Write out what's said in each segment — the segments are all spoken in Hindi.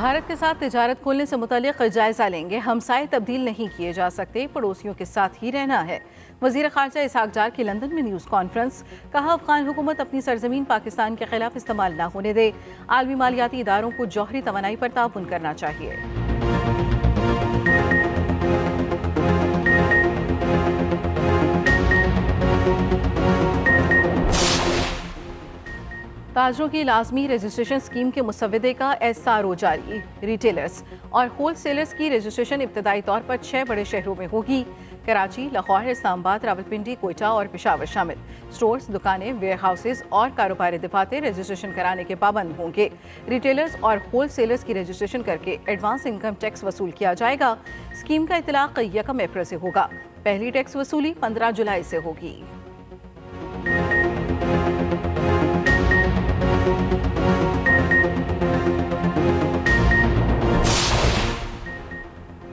भारत के साथ तिजारत खोलने से मुतालिक जायजा लेंगे। हमसाए तब्दील नहीं किए जा सकते, पड़ोसियों के साथ ही रहना है। वजीर खारजा इसहाक डार की लंदन में न्यूज़ कॉन्फ्रेंस। कहा, अफगान हुकूमत अपनी सरजमीन पाकिस्तान के खिलाफ इस्तेमाल न होने दे। आलमी मालियाती इदारों को जौहरी तवानाई पर ताउन करना चाहिए। ताजरों की लाजमी रजिस्ट्रेशन स्कीम के मुसव्वदे का SRO जारी। रिटेलर्स और होल सेलर्स की रजिस्ट्रेशन इब्तदाई तौर पर 6 बड़े शहरों में होगी। कराची, लाहौर, इस्लामाबाद, रावलपिंडी, कोयटा और पेशावर शामिल। स्टोर्स, दुकानें, वेयर हाउसेज और कारोबारी दफातर रजिस्ट्रेशन कराने के पाबंद होंगे। रिटेलर्स और होल सेलर्स की रजिस्ट्रेशन करके एडवांस इनकम टैक्स वसूल किया जाएगा। स्कीम का इतलाक 1 अप्रैल से होगा। पहली टैक्स वसूली 15 जुलाई से होगी।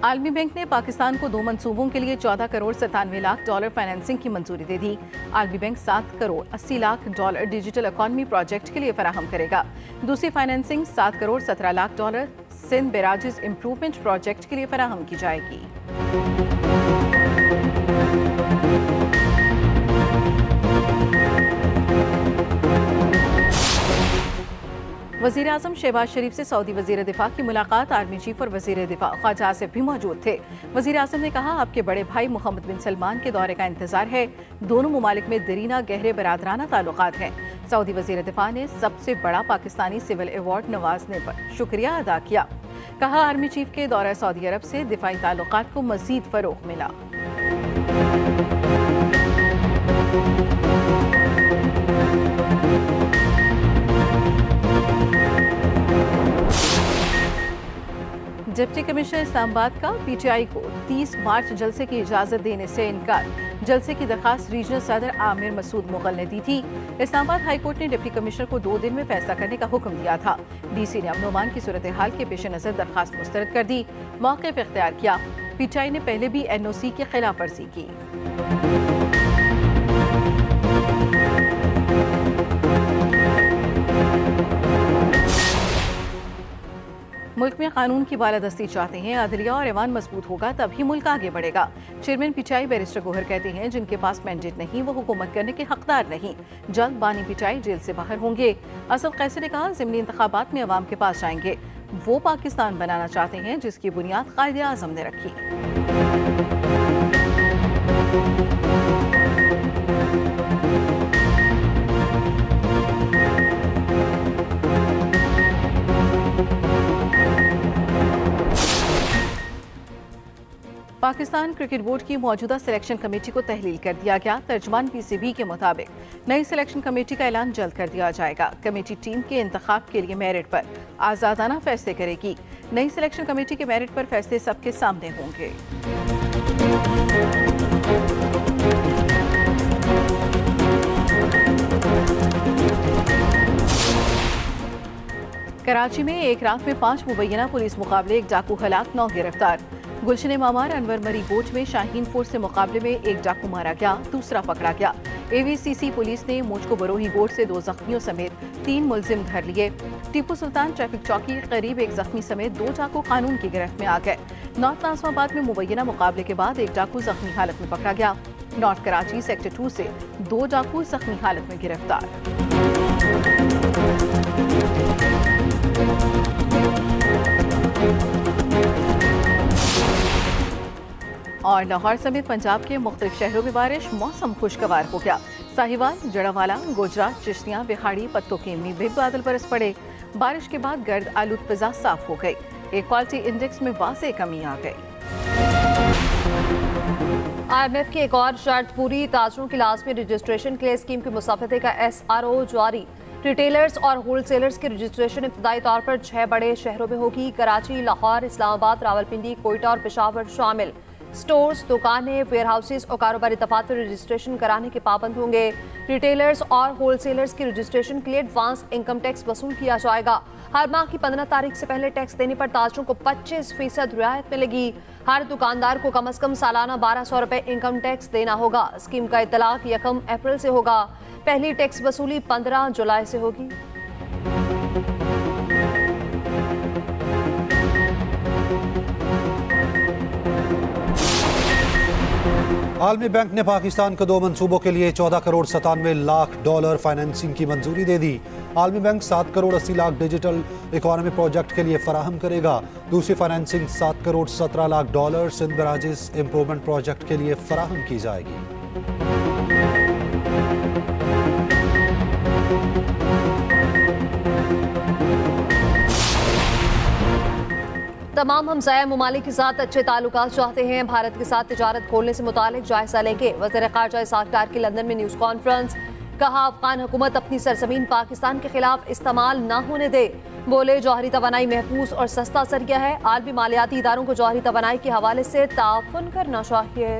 आलमी बैंक ने पाकिस्तान को 2 मंसूबों के लिए 14 करोड़ 97 लाख डॉलर फाइनेंसिंग की मंजूरी दे दी। आलमी bank 7 crore 80 lakh dollar digital economy project के लिए फराहम करेगा। दूसरी financing 7 crore 17 lakh dollar Sindh barrages improvement project के लिए फराहम की जाएगी। वज़ीर आज़म शहबाज शरीफ से सऊदी वज़ीर दिफा की मुलाकात। आर्मी चीफ और वज़ीर दिफा ख्वाजा आसिफ भी मौजूद थे। वज़ीर आज़म ने कहा, आपके बड़े भाई मोहम्मद बिन सलमान के दौरे का इंतजार है। दोनों मुमालिक में दरीना गहरे बरादराना ताल्लुकात हैं। सऊदी वज़ीर दिफा ने सबसे बड़ा पाकिस्तानी सिविल अवार्ड नवाजने पर शुक्रिया अदा किया। कहा, आर्मी चीफ के दौरे सऊदी अरब से दिफाई ताल्लुकात को मज़ीद फ़रोग़ मिला। डिप्टी कमिश्नर इस्लामाबाद का PTI को 30 मार्च जलसे की इजाज़त देने से इनकार। जलसे की दरखास्त रीजनल सदर आमिर मसूद मुगल ने दी थी। इस्लामाबाद हाई कोर्ट ने डिप्टी कमिश्नर को 2 दिन में फैसला करने का हुक्म दिया था। DC ने अमन-ओ-अमान की सूरत हाल के पेश नज़र दरखास्त मुस्तरद कर दी। मौक़िफ़ इख्तियार किया। PTI ने पहले भी NOC की खिलाफ वर्जी की। मुल्क में कानून की बालादस्ती चाहते हैं। अदलिया और ऐवान मजबूत होगा तभी मुल्क आगे बढ़ेगा। चेयरमैन PTI बैरिस्टर गोहर कहते हैं, जिनके पास मैंडेट नहीं वो हुकूमत करने के हकदार नहीं। जल्द बानी PTI जेल से बाहर होंगे। असद कैसर ने कहा, ज़िमनी इंतखाबात में अवाम के पास जाएंगे। वो पाकिस्तान बनाना चाहते हैं जिसकी बुनियाद कायदे आज़म ने रखी। पाकिस्तान क्रिकेट बोर्ड की मौजूदा सिलेक्शन कमेटी को तहलील कर दिया गया। तर्जमान PCB के मुताबिक नई सिलेक्शन कमेटी का ऐलान जल्द कर दिया जाएगा। कमेटी टीम के इंतखाब के लिए मेरिट पर आज़ादाना फैसले करेगी। नई सिलेक्शन कमेटी के मेरिट पर फैसले सबके सामने होंगे। कराची में एक रात में 5 मुबैना पुलिस मुकाबले, 1 डाकू हलाक, 9 गिरफ्तार। गुलशन मामार अनवर मरी गोट में शाहीन फोर्स से मुकाबले में 1 डाकू मारा गया, दूसरा पकड़ा गया। AVCC पुलिस ने मुझको बरोही गोट से 2 जख्मियों समेत 3 मुलजिम धर लिए। टीपू सुल्तान ट्रैफिक चौकी के करीब 1 जख्मी समेत 2 डाकू कानून की गिरफ्त में आ गए। नॉर्थ नाज़िमाबाद में मुबैना मुकाबले के बाद 1 डाकू जख्मी हालत में पकड़ा गया। नॉर्थ कराची सेक्टर 2 से 2 डाकू जख्मी हालत में गिरफ्तार। और लाहौर समेत पंजाब के मुख्तलिफ शहरों में बारिश। मौसम खुशगवार हो गया। साहिवाल, जड़ावाला, गुजरात, चिश्तियाँ, बिहाड़ी, पत्तोकेमी में बादल बरस पड़े। बारिश के बाद गर्द आलूद फिजा साफ हो गई। एयर क्वालिटी इंडेक्स में वाज़ेह कमी आ गई। IMF की एक और शर्त पूरी। ताजरों की लाज़मी रजिस्ट्रेशन के लिए स्कीम के मुसव्वदे का SRO जारी। रिटेलर्स और होलसेलर्स की रजिस्ट्रेशन इब्तदाई तौर पर 6 बड़े शहरों में होगी। कराची, लाहौर, इस्लामाबाद, रावलपिंडी, कोयटा और पेशावर शामिल। स्टोर्स, दुकानें, वेयर हाउसेज और कारोबारी दफातर रजिस्ट्रेशन कराने के पाबंद होंगे। रिटेलर्स और होलसेलर्स की रजिस्ट्रेशन के लिए एडवांस इनकम टैक्स वसूल किया जाएगा। हर माह की 15 तारीख से पहले टैक्स देने पर ताजरों को 25% रियायत मिलेगी। हर दुकानदार को कम अज कम सालाना 1200 रुपए इनकम टैक्स देना होगा। स्कीम का इतलाक 1 अप्रैल से होगा। पहली टैक्स वसूली 15 जुलाई से होगी। आलमी बैंक ने पाकिस्तान को 2 मंसूबों के लिए 14 करोड़ 97 लाख डॉलर फाइनेंसिंग की मंजूरी दे दी। आलमी bank 7 crore 80 lakh digital economy project के लिए फराहम करेगा। दूसरी financing 7 crore 17 lakh dollar Sindh barrages improvement project के लिए फराहम की जाएगी। तमाम हमसाया ममालिक के साथ अच्छे ताल्लुकात चाहते हैं। भारत के साथ तिजारत खोलने से मुतालिक जायजा लेंगे। वज़ीर ख़ारजा इस्हाक़ डार की लंदन में न्यूज़ कॉन्फ्रेंस। कहा, अफ़गान हुकूमत अपनी सरजमीन पाकिस्तान के खिलाफ इस्तेमाल न होने दे। बोले, जौहरी तवानाई महफूज और सस्ता जरिया है। आलमी मालियाती इदारों को जौहरी तवानाई के हवाले से ताउन करना चाहिए।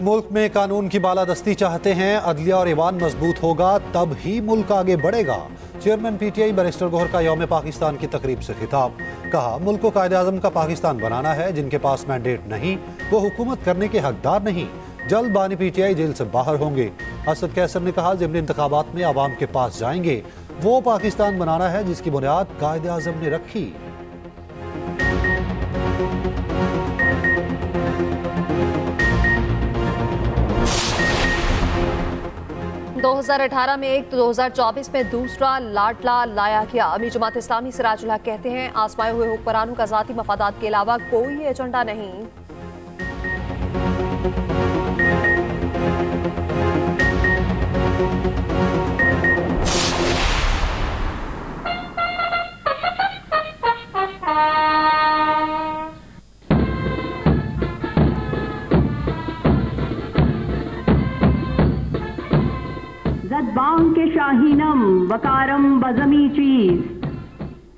मुल्क में कानून की बालादस्ती चाहते हैं। अदलिया और ईवान मजबूत होगा तब ही मुल्क आगे बढ़ेगा। चेयरमैन PTI बैरिस्टर गौहर का यौम पाकिस्तान की तकरीब से खिताब। कहा, मुल्क को कायदे आज़म का पाकिस्तान बनाना है। जिनके पास मैंडेट नहीं वो हुकूमत करने के हकदार नहीं। जल्द बानी PTI जेल से बाहर होंगे। असद कैसर ने कहा, ज़िमनी इंतखाबात में आवाम के पास जाएंगे। वो पाकिस्तान बनाना है जिसकी बुनियाद कायदे आज़म ने रखी। 2018 में एक तो 2024 में दूसरा लाडला लाया गया। अमीर जमात इस्लामी सिराजुल हक कहते हैं, आजमाए हुए हुक्मरानों का ज़ाती मफादात के अलावा कोई एजेंडा नहीं। जदबांग के शाहीनम वकारम बजमी चीज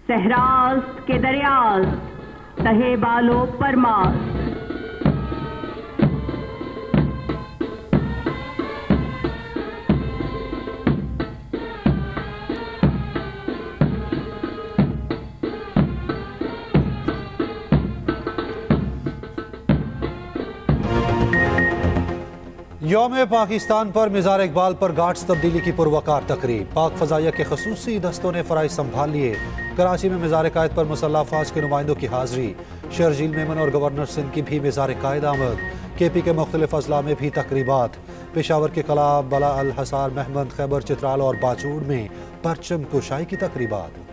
सहरास्त के दरियास्त तहे बालो परमास्त। यौम पाकिस्तान पर मिज़ार इकबाल पर गार्ड्स तब्दीली की पुरवकार तकरीब। पाक फ़ज़ाइया के खसूसी दस्तों ने फ़राइज़ संभाल लिए। कराची में मिज़ार कायद पर मुसल्लह अफ़वाज के नुमाइंदों की हाज़री। शर्जील मेमन और गवर्नर सिंध की भी मिज़ार कायद आमद। KP के मुख्तलिफ अजला में भी तकरीबात। पेशावर के कला बला अल हसार महमद खैबर चित्राल और बाचूड़ में परचम कुशाई की तकरीबात।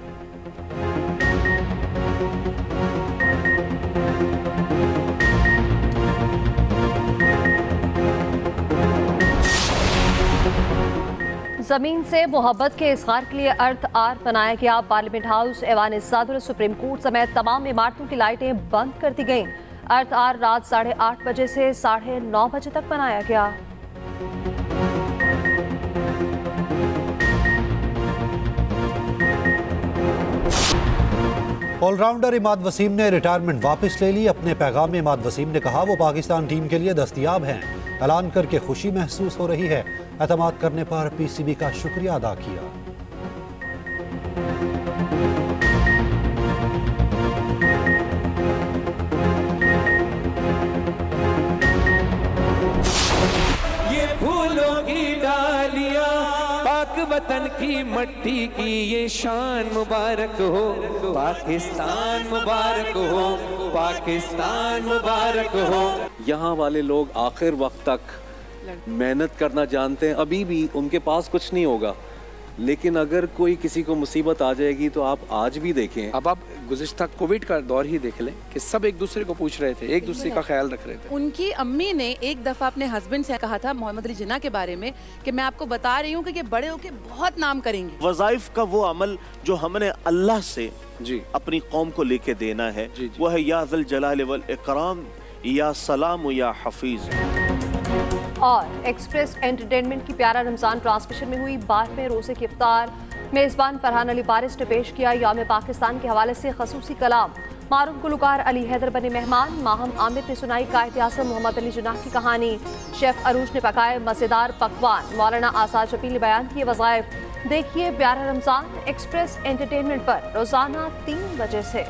जमीन से मोहब्बत के इज़हार के लिए अर्थ आर बनाया गया। पार्लियामेंट हाउस, ऐवान सदर, सुप्रीम कोर्ट समेत तमाम इमारतों की लाइटें बंद कर दी गईं। अर्थ आर रात 8:30 बजे से 9:30 बजे तक बनाया गया। ऑलराउंडर इमाद वसीम ने रिटायरमेंट वापस ले ली। अपने पैगाम में इमाद वसीम ने कहा, वो पाकिस्तान टीम के लिए दस्तयाब हैं। ऐलान करके खुशी महसूस हो रही है। एतमाद करने पर PCB का शुक्रिया अदा किया। ये फूलों की डालियां पाक वतन की मट्टी की ये शान मुबारक हो। पाकिस्तान मुबारक हो, पाकिस्तान मुबारक हो। यहाँ वाले लोग आखिर वक्त तक मेहनत करना जानते हैं। अभी भी उनके पास कुछ नहीं होगा, लेकिन अगर कोई किसी को मुसीबत आ जाएगी तो आप आज भी देखें। अब आप गुज़िश्ता कोविड का दौर ही देख लें कि सब एक दूसरे को पूछ रहे थे, एक दूसरे का ख्याल रख रहे थे। उनकी अम्मी ने एक दफ़ा अपने हस्बैंड से कहा था, मोहम्मद अली जिन्ना के बारे में, कि मैं आपको बता रही हूँ कि ये बड़े होके बहुत नाम करेंगे। वज़ाइफ का वो अमल जो हमने अल्लाह से जी अपनी कौम को लेके देना है, वो है या ज़ल जलाल वल इकराम, या सलाम, या हफीज। और एक्सप्रेस एंटरटेनमेंट की प्यारा रमजान ट्रांसमिशन में हुई 12वें रोजे की इफ्तार। मेज़बान फरहान अली बारिश ने पेश किया यौम पाकिस्तान के हवाले से खसूसी कलाम। मारूफ गुलकार अली हैदर बने मेहमान। माहम आमिर ने सुनाई कायद आज़म मोहम्मद अली जिन्ना की कहानी। शेफ अरूज ने पकाए मज़ेदार पकवान। मौलाना आसाद शफी ने बयान किए वज़ाइफ। देखिए प्यारा रमजान एक्सप्रेस एंटरटेनमेंट पर रोजाना 3 बजे से।